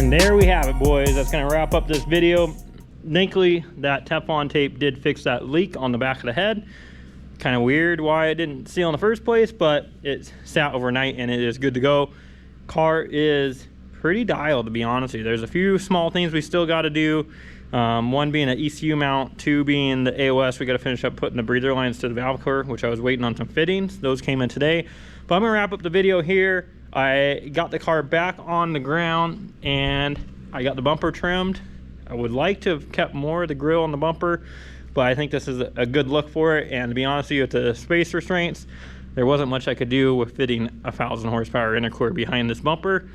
And there we have it, boys. That's gonna wrap up this video. Thankfully, that Teflon tape did fix that leak on the back of the head. Kind of weird why it didn't seal in the first place, but it sat overnight and it is good to go. Car is pretty dialed, to be honest with you. There's a few small things we still got to do. One being an ECU mount, two being the AOS. We got to finish up putting the breather lines to the valve cover, which I was waiting on some fittings. Those came in today. But I'm gonna wrap up the video here. I got the car back on the ground and I got the bumper trimmed. I would like to have kept more of the grill on the bumper, but I think this is a good look for it. And to be honest with you, with the space restraints, there wasn't much I could do with fitting a 1,000 horsepower intercooler behind this bumper.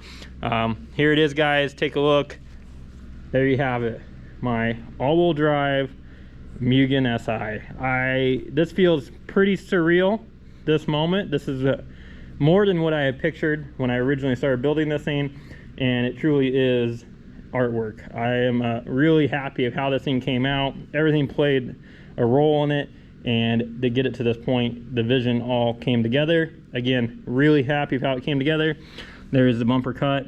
Here it is, guys. Take a look. There you have it. My all-wheel drive Mugen SI. This feels pretty surreal, this moment. This is more than what I had pictured when I originally started building this thing, and it truly is artwork. I am really happy of how this thing came out. Everything played a role in it, and to get it to this point, the vision all came together. Again, really happy of how it came together. There's the bumper cut.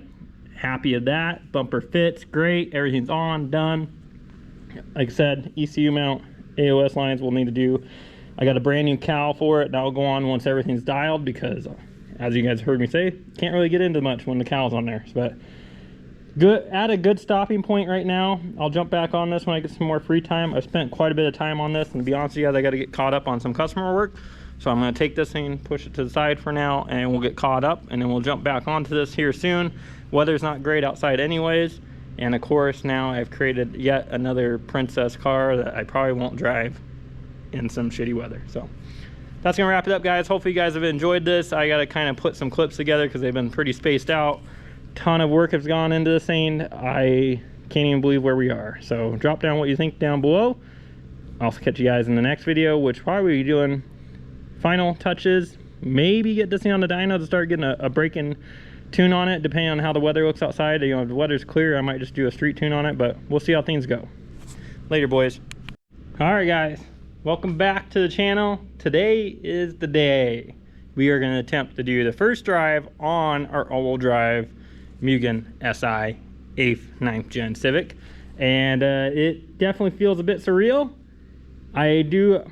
Happy of that. Bumper fits great. Everything's on, done. Like I said, ECU mount, AOS lines we'll need to do. I got a brand new cowl for it. That'll go on once everything's dialed, because as you guys heard me say, can't really get into much when the cowl's on there. But good, at a good stopping point right now. I'll jump back on this when I get some more free time. I've spent quite a bit of time on this, and to be honest with you guys, I got to get caught up on some customer work. So I'm going to take this thing, push it to the side for now, and we'll get caught up, and then we'll jump back onto this here soon. Weather's not great outside anyways, and of course now I've created yet another princess car that I probably won't drive in some shitty weather. So that's gonna wrap it up, guys. Hopefully you guys have enjoyed this. I gotta kind of put some clips together because they've been pretty spaced out. Ton of work has gone into this thing. I can't even believe where we are. So drop down what you think down below. I'll catch you guys in the next video, which probably be doing final touches. Maybe get this thing on the dyno to start getting a break-in tune on it, depending on how the weather looks outside. You know, if the weather's clear, I might just do a street tune on it, but we'll see how things go. Later, boys. All right, guys, welcome back to the channel. Today is the day. We are going to attempt to do the first drive on our all-wheel drive Mugen SI 8th 9th gen Civic, and it definitely feels a bit surreal. I do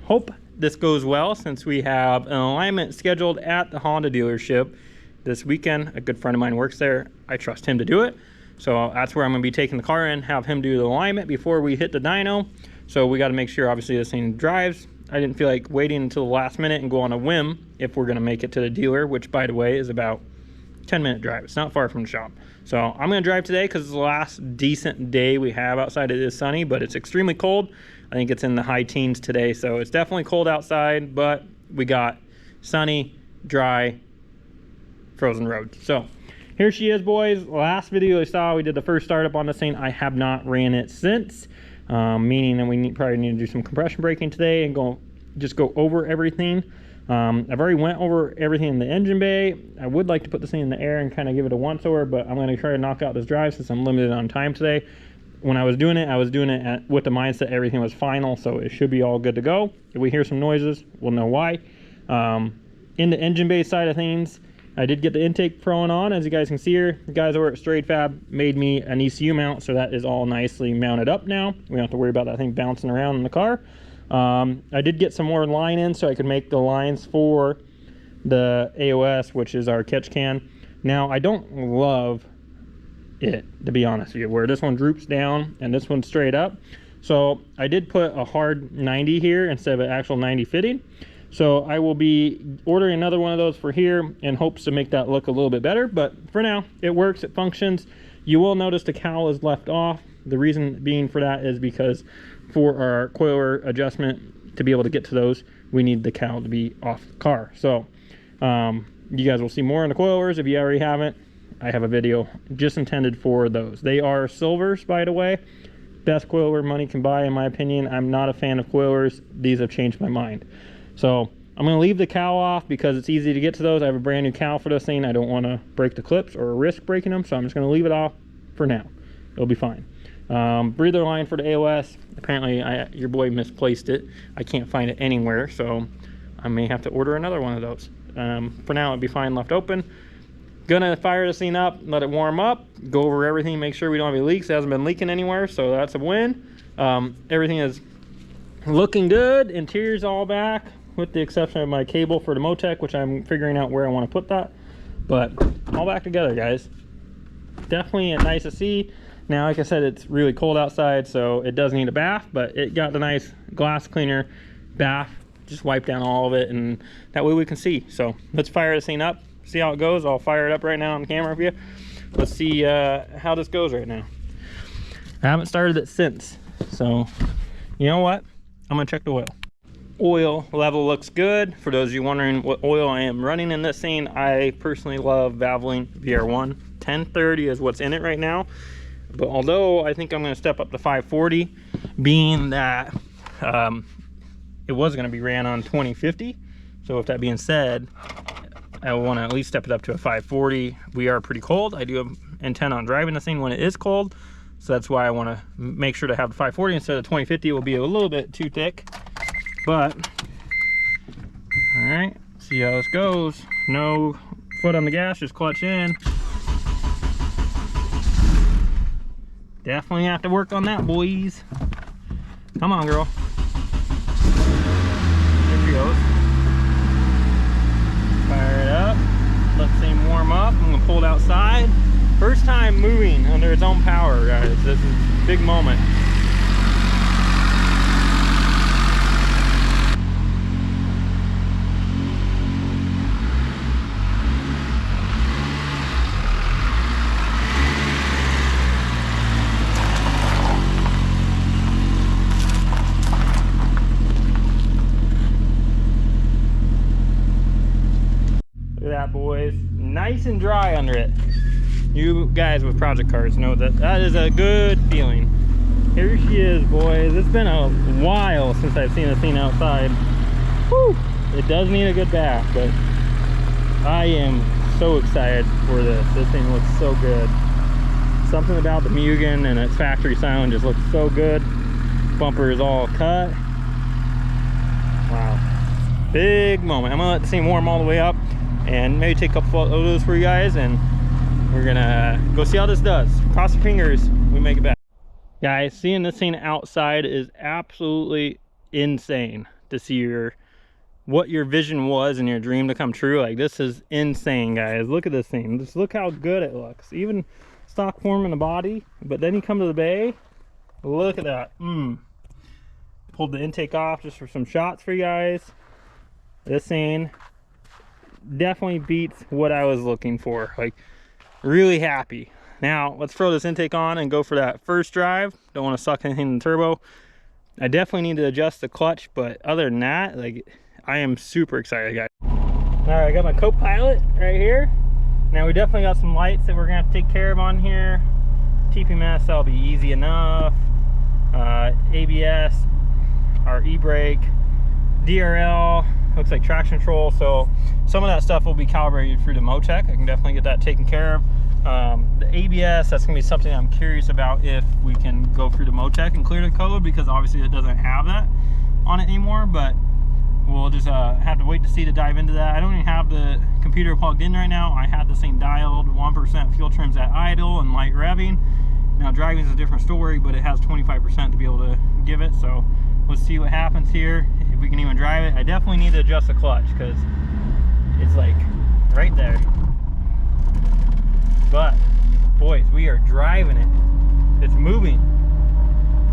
hope this goes well, since we have an alignment scheduled at the Honda dealership this weekend. A good friend of mine works there. I trust him to do it. So that's where I'm gonna be taking the car in, have him do the alignment before we hit the dyno. So we gotta make sure, obviously, this thing drives. I didn't feel like waiting until the last minute and go on a whim if we're gonna make it to the dealer, which, by the way, is about 10-minute drive. It's not far from the shop. So I'm gonna drive today because it's the last decent day we have outside. It is sunny, but it's extremely cold. I think it's in the high teens today. So it's definitely cold outside, but we got sunny, dry, frozen road. So here she is, boys. Last video I saw, we did the first startup on this thing. I have not ran it since, meaning that we probably need to do some compression braking today and just go over everything. I've already went over everything in the engine bay. I would like to put this thing in the air and kind of give it a once over, but I'm going to try to knock out this drive since I'm limited on time today. When I was doing it with the mindset everything was final, so it should be all good to go. If we hear some noises, we'll know why. In the engine bay side of things, I did get the intake thrown on, as you guys can see here. The guys over at Straight Fab made me an ECU mount, so that is all nicely mounted up now. We don't have to worry about that thing bouncing around in the car. I did get some more line in so I could make the lines for the AOS, which is our catch can. Now, I don't love it, to be honest with you, where this one droops down and this one's straight up. So I did put a hard 90 here instead of an actual 90 fitting. So I will be ordering another one of those for here in hopes to make that look a little bit better. But for now, it works, it functions. You will notice the cowl is left off. The reason being for that is because for our coilover adjustment, to be able to get to those, we need the cowl to be off the car. So you guys will see more on the coilovers. If you already haven't, I have a video just intended for those. They are silvers, by the way. Best coilover money can buy, in my opinion. I'm not a fan of coilovers. These have changed my mind. So I'm going to leave the cowl off because it's easy to get to those. I have a brand new cowl for this thing. I don't want to break the clips or risk breaking them, so I'm just going to leave it off for now. It'll be fine. Breather line for the AOS. Apparently, your boy misplaced it. I can't find it anywhere, so I may have to order another one of those. For now, it'll be fine left open. Gonna fire this thing up, let it warm up, go over everything, make sure we don't have any leaks. It hasn't been leaking anywhere, so that's a win. Everything is looking good. Interior's all back, with the exception of my cable for the Motec, which I'm figuring out where I want to put that. But all back together, guys. Definitely nice to see. Now, like I said, it's really cold outside, so it does need a bath, but it got the nice glass cleaner bath. Just wipe down all of it, and that way we can see. So let's fire this thing up, see how it goes. I'll fire it up right now on camera for you. Let's see how this goes right now. I haven't started it since, so you know what? I'm gonna check the oil. Oil level looks good. For those of you wondering what oil I am running in this thing, I personally love Valvoline VR1. 1030 is what's in it right now, but although I think I'm going to step up to 540, being that it was going to be ran on 2050. So with that being said, I want to at least step it up to a 540. We are pretty cold. I do intend on driving this thing when it is cold, so that's why I want to make sure to have the 540 instead of 2050. It will be a little bit too thick. But all right, see how this goes. No foot on the gas, just clutch in. Definitely have to work on that, boys. Come on, girl. There she goes. Fire it up. Let the thing warm up. I'm gonna pull it outside. First time moving under its own power, guys. This is a big moment. Boys, nice and dry under it. You guys with project cars know that that is a good feeling. Here she is, boys. It's been a while since I've seen this thing outside. Whew. It does need a good bath, but I am so excited for this. This thing looks so good. Something about the Mugen and its factory sound just looks so good. Bumper is all cut. Wow, big moment. I'm gonna let this thing warm all the way up and maybe take a couple photos for you guys, and we're gonna go see how this does. Cross your fingers, we make it back. Guys, seeing this thing outside is absolutely insane to see what your vision was and your dream to come true. Like, this is insane, guys. Look at this thing. Just look how good it looks. Even stock form in the body, but then you come to the bay, look at that. Pulled the intake off just for some shots for you guys. This thing definitely beats what I was looking for. Like, really happy. Now let's throw this intake on and go for that first drive. Don't want to suck anything in the turbo. I definitely need to adjust the clutch, but other than that, like, I am super excited, guys. All right, I got my co-pilot right here. Now we definitely got some lights that we're gonna have to take care of on here. TPMS, that'll be easy enough. ABS, our e-brake, DRL, looks like traction control. So some of that stuff will be calibrated through the Motec. I can definitely get that taken care of. The ABS, that's gonna be something I'm curious about, if we can go through the Motec and clear the code, because obviously it doesn't have that on it anymore, but we'll just have to wait to see to dive into that. I don't even have the computer plugged in right now. I had this thing dialed 1% fuel trims at idle and light revving. Now driving is a different story, but it has 25% to be able to give it. So let's see what happens here, if we can even drive it. I definitely need to adjust the clutch because it's like right there. But boys, we are driving it. It's moving.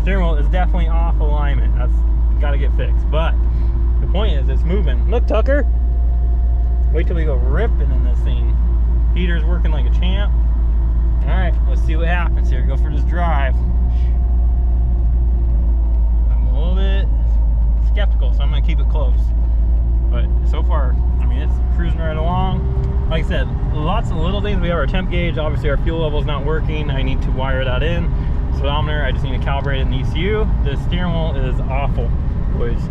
Steering wheel is definitely off alignment. That's got to get fixed. But the point is, it's moving. Look, Tucker. Wait till we go ripping in this thing. Heater's working like a champ. All right, let's see what happens here. Go for this drive. I'm a little bit skeptical, so I'm gonna keep it close. But so far, I mean, it's cruising right along. Like I said, lots of little things. We have our temp gauge. Obviously, our fuel level is not working. I need to wire that in. Speedometer, I just need to calibrate it in ECU. The steering wheel is awful, boys.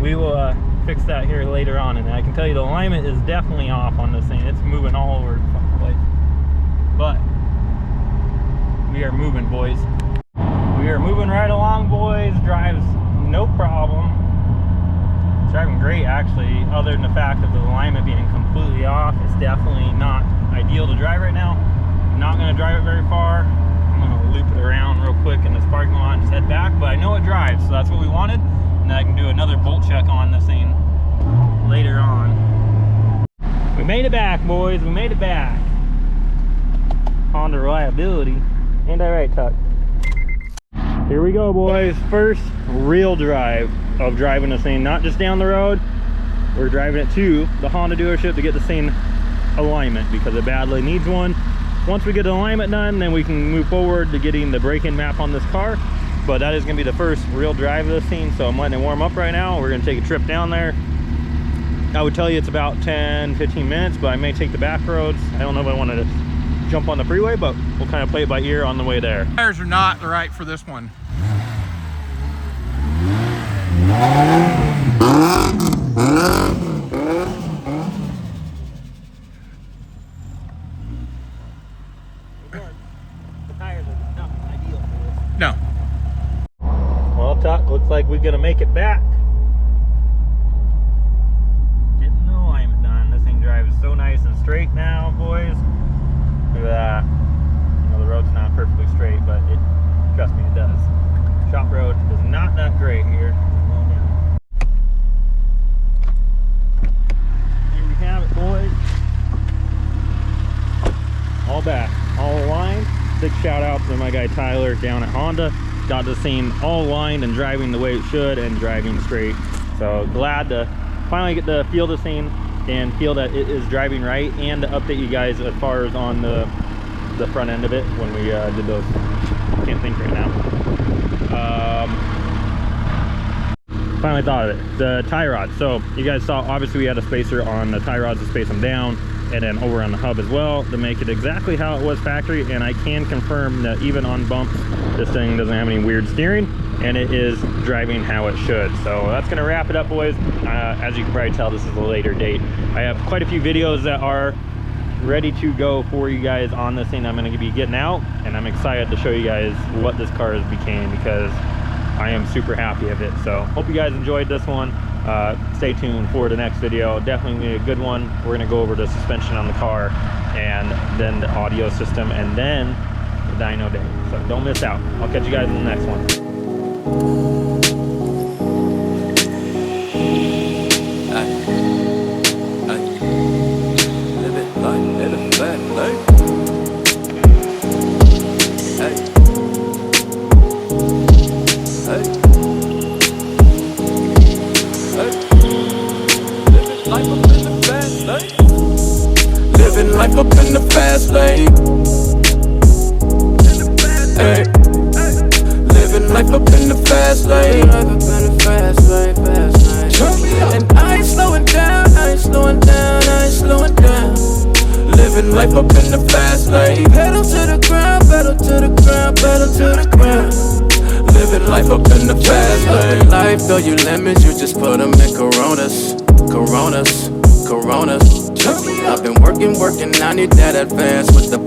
We will fix that here later on, and I can tell you the alignment is definitely off on this thing. It's moving all over the place. But we are moving, boys. We are moving right along, boys. Drives no problem. It's driving great, actually, other than the fact of the alignment being completely off. It's definitely not ideal to drive right now. I'm not going to drive it very far. I'm going to loop it around real quick in this parking lot and just head back, but I know it drives, so that's what we wanted. And then I can do another bolt check on this thing later on. We made it back, boys. We made it back. Honda reliability. Ain't that right, Tuck? Here we go, boys. First real drive of driving this thing, not just down the road. We're driving it to the Honda dealership to get the same alignment because it badly needs one. Once we get the alignment done, then we can move forward to getting the braking map on this car. But that is going to be the first real drive of this thing, so I'm letting it warm up right now. We're going to take a trip down there. I would tell you it's about 10-15 minutes, but I may take the back roads. I don't know if I want to jump on the freeway, but we'll kind of play it by ear on the way there. Tires are not right for this one. No. Well, Tuck, looks like we're gonna make it back. Getting the alignment done. This thing drives so nice and straight now, boys. Look at that. You know, the road's not perfectly straight, but trust me, it does. Shop road is not that great here. Here we have it, boys. All back, all aligned. Big shout out to my guy Tyler down at Honda. Got this thing all aligned and driving the way it should and driving straight. So glad to finally get to feel this thing and feel that it is driving right, and to update you guys as far as on the front end of it when we did those. Can't think right now. Finally thought of it. The tie rod. So you guys saw, obviously we had a spacer on the tie rods to space them down, and then over on the hub as well to make it exactly how it was factory. And I can confirm that even on bumps, this thing doesn't have any weird steering, and it is driving how it should. So that's gonna wrap it up, boys. As you can probably tell, this is a later date. I have quite a few videos that are ready to go for you guys on this thing I'm going to be getting out, and I'm excited to show you guys what this car has became, because I am super happy of it. So hope you guys enjoyed this one. Stay tuned for the next video. Definitely a good one. We're going to go over the suspension on the car, and then the audio system, and then the dyno day. So don't miss out. I'll catch you guys in the next one. Living life up in the fast lane. Hey. Living life up in the fast lane. And I ain't slowing down, I ain't slowing down, I ain't slowing down. Living life up in the fast lane. Pedal to the ground, pedal to the ground, pedal to the ground. Living life up in the fast lane. Life, though you lemons, you just put them in Coronas, Coronas, Coronas. I've been working, I need that advance with the